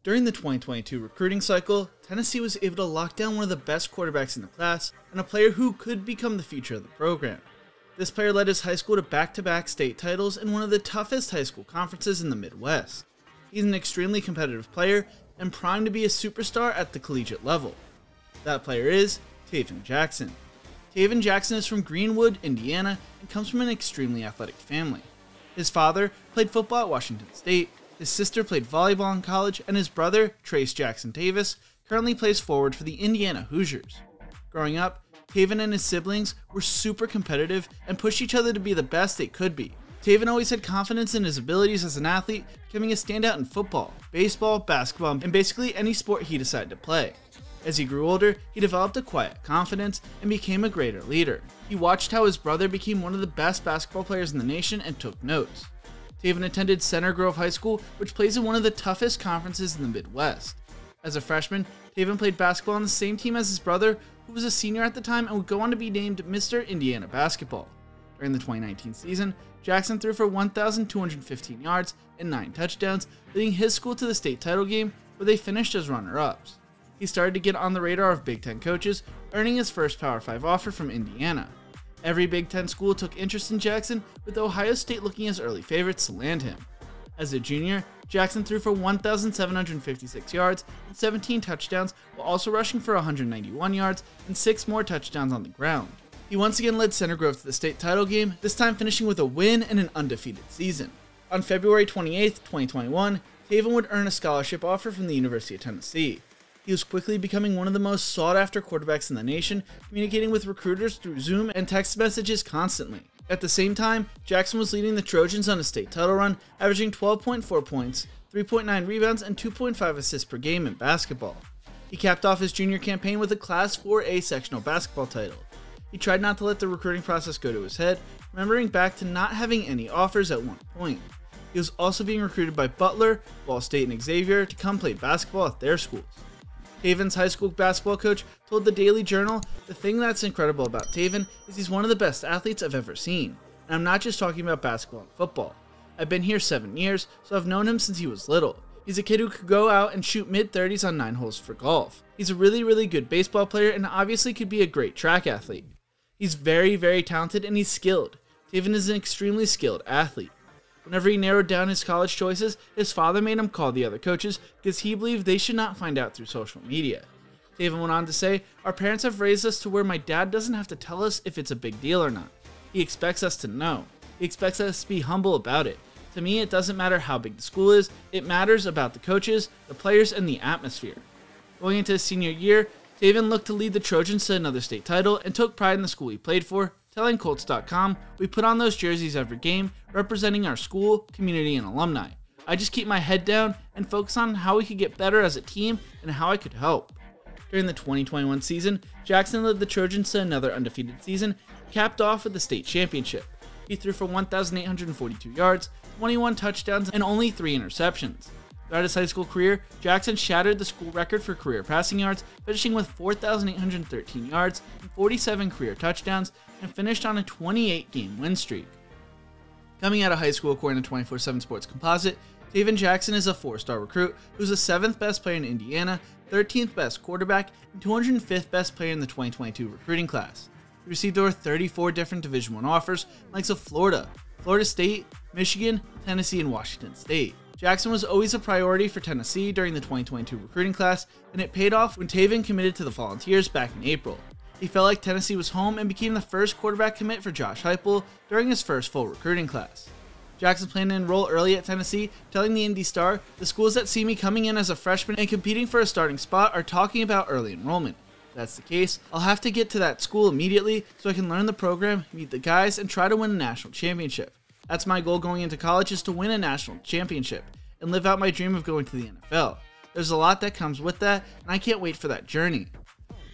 During the 2022 recruiting cycle, Tennessee was able to lock down one of the best quarterbacks in the class and a player who could become the future of the program. This player led his high school to back-to-back state titles in one of the toughest high school conferences in the Midwest. He's an extremely competitive player and primed to be a superstar at the collegiate level. That player is Tayven Jackson. Tayven Jackson is from Greenwood, Indiana, and comes from an extremely athletic family. His father played football at Washington State, his sister played volleyball in college, and his brother, Trace Jackson Davis, currently plays forward for the Indiana Hoosiers. Growing up, Tayven and his siblings were super competitive and pushed each other to be the best they could be. Tayven always had confidence in his abilities as an athlete, becoming a standout in football, baseball, basketball, and basically any sport he decided to play. As he grew older, he developed a quiet confidence and became a greater leader. He watched how his brother became one of the best basketball players in the nation and took notes. Tayven attended Center Grove High School, which plays in one of the toughest conferences in the Midwest. As a freshman, Tayven played basketball on the same team as his brother, who was a senior at the time and would go on to be named Mr. Indiana Basketball. During the 2019 season, Jackson threw for 1,215 yards and 9 touchdowns, leading his school to the state title game, where they finished as runner-ups. He started to get on the radar of Big Ten coaches, earning his first Power 5 offer from Indiana. Every Big Ten school took interest in Jackson, with Ohio State looking as early favorites to land him. As a junior, Jackson threw for 1,756 yards and 17 touchdowns, while also rushing for 191 yards and 6 more touchdowns on the ground. He once again led Center Grove to the state title game, this time finishing with a win and an undefeated season. On February 28, 2021, Tayven would earn a scholarship offer from the University of Tennessee. He was quickly becoming one of the most sought-after quarterbacks in the nation, communicating with recruiters through Zoom and text messages constantly. At the same time, Jackson was leading the Trojans on a state title run, averaging 12.4 points, 3.9 rebounds, and 2.5 assists per game in basketball. He capped off his junior campaign with a Class 4A sectional basketball title. He tried not to let the recruiting process go to his head, remembering back to not having any offers at one point. He was also being recruited by Butler, Ball State, and Xavier to come play basketball at their schools. Tayven's high school basketball coach told the Daily Journal, "The thing that's incredible about Tayven is he's one of the best athletes I've ever seen. And I'm not just talking about basketball and football. I've been here 7 years, so I've known him since he was little. He's a kid who could go out and shoot mid-30s on 9 holes for golf. He's a really good baseball player and obviously could be a great track athlete. He's very talented and he's skilled. Tayven is an extremely skilled athlete." Whenever he narrowed down his college choices, his father made him call the other coaches because he believed they should not find out through social media. Tayven went on to say, "Our parents have raised us to where my dad doesn't have to tell us if it's a big deal or not. He expects us to know. He expects us to be humble about it. To me, it doesn't matter how big the school is, it matters about the coaches, the players, and the atmosphere." Going into his senior year, Tayven looked to lead the Trojans to another state title and took pride in the school he played for, telling Colts.com, "We put on those jerseys every game, representing our school, community, and alumni. I just keep my head down and focus on how we could get better as a team and how I could help." During the 2021 season, Jackson led the Trojans to another undefeated season, capped off with the state championship. He threw for 1,842 yards, 21 touchdowns, and only 3 interceptions. Throughout his high school career, Jackson shattered the school record for career passing yards, finishing with 4,813 yards and 47 career touchdowns, and finished on a 28-game win streak. Coming out of high school, according to 24/7 Sports Composite, Tayven Jackson is a 4-star recruit who's the 7th best player in Indiana, 13th best quarterback, and 205th best player in the 2022 recruiting class. He received over 34 different Division I offers, likes of Florida, Florida State, Michigan, Tennessee, and Washington State. Jackson was always a priority for Tennessee during the 2022 recruiting class, and it paid off when Tayven committed to the Volunteers back in April. He felt like Tennessee was home and became the first quarterback commit for Josh Heupel during his first full recruiting class. Jackson planned to enroll early at Tennessee, telling the Indy Star, "The schools that see me coming in as a freshman and competing for a starting spot are talking about early enrollment. If that's the case, I'll have to get to that school immediately so I can learn the program, meet the guys, and try to win a national championship. That's my goal going into college, is to win a national championship and live out my dream of going to the NFL. There's a lot that comes with that, and I can't wait for that journey."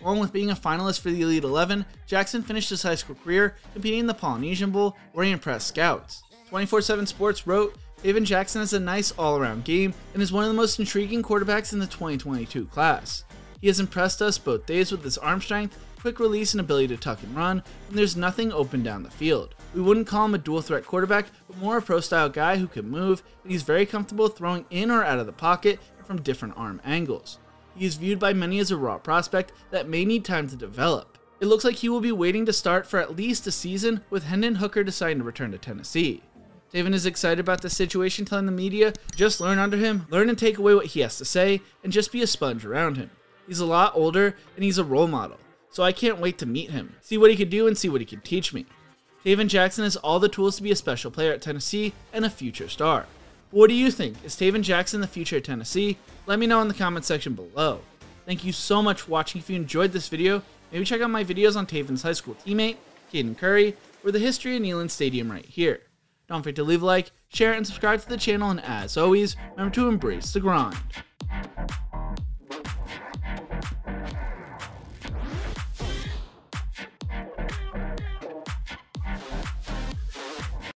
Along with being a finalist for the Elite 11, Jackson finished his high school career competing in the Polynesian Bowl, where he impressed scouts. 24/7 Sports wrote, "Tayven Jackson has a nice all-around game and is one of the most intriguing quarterbacks in the 2022 class. He has impressed us both days with his arm strength, quick release, and ability to tuck and run, and there's nothing open down the field. We wouldn't call him a dual-threat quarterback, but more a pro-style guy who can move, and he's very comfortable throwing in or out of the pocket and from different arm angles. He is viewed by many as a raw prospect that may need time to develop. It looks like he will be waiting to start for at least a season, with Hendon Hooker deciding to return to Tennessee. Tayven is excited about the situation, telling the media, just learn under him, learn and take away what he has to say, and just be a sponge around him. He's a lot older, and he's a role model, so I can't wait to meet him, see what he could do and see what he could teach me. Tayven Jackson has all the tools to be a special player at Tennessee and a future star. But what do you think? Is Tayven Jackson the future at Tennessee? Let me know in the comment section below. Thank you so much for watching. If you enjoyed this video, maybe check out my videos on Tayven's high school teammate, Caden Curry, or the history of Neyland Stadium right here. Don't forget to leave a like, share, and subscribe to the channel, and as always, remember to embrace the grind.